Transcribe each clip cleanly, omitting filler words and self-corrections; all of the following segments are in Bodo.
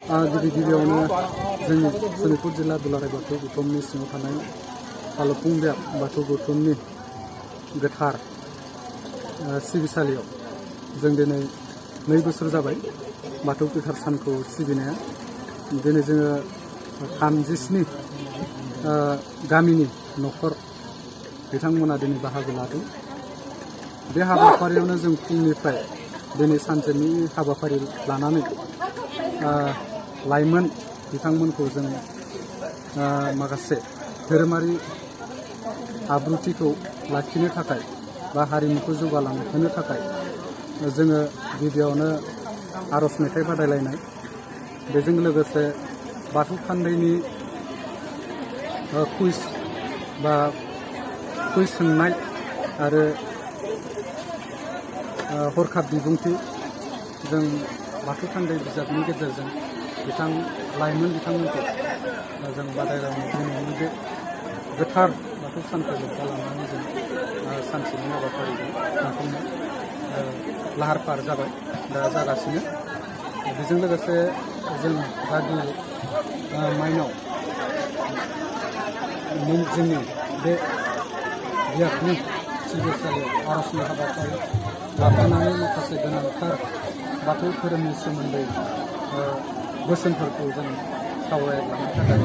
गिबि गिबियावनो जोंनि सनितपुर जिल्ला दुलाराय बाथौ गौथुमनि सिङाव थानाय फालुफुंबिया बाथौ गौथुमनि गोथार सिबिसालियाव जों दिनै 2 बोसोर जाबाय बाथौ गोथार सानखौ सिबिनाया। दिनै जोङो 37 गामिनि न'खर बिथांमोना दिनै बाहागो लादों। बे हाबाफारियावनो जों फुंनिफ्राय दिनै सानसेनि हाबाफारि लानानै लाइमोन बिथांमोनखौ जों माखासे धोरोमारि आब्रुथिखौ लाखिनो थाखाय बा हारिमुखौ जौगालांहोनो थाखाय जोङो गिबियावनो आर'ज मेथाइ बादायलायनाय, बेजों लोगोसे बाथौ खान्दैनि कुइज सोंनाय आरो हरखाब बिबुंथि जों बाथौ खान्दै बिजाबनि गेजेरजों लाइमोन बिथांमोनखौ जों बादायलायनाय दिनैनि बे गोथार बाथौ सानखौ लोब्बा लानानै जों सानसेनि हाबाफारिजों खुंफुंनो लाहार फाहार जाबाय, दा जागासिनो। बेजों लोगोसे जों रागि माइनाव जोंनि बे बियाबनि सिबिसालियाव आर'जनि हाबाफारि लाफानानै माखासे गोनांथार बाथौ धोरोमनि सोमोन्दै बोसोनफोरखौ जों सावरायलांनो थाखाय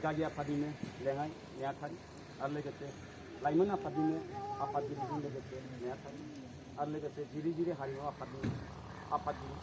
गागि आफादनिनो लेङाइ नेहाथारि आरो लोगोसे लाइमोन आफादनिनो आफादगिरिजों लोगोसे नेहाथारि आरो लोगोसे जिरिगिरि हारिमु आफादनि आफादगिरि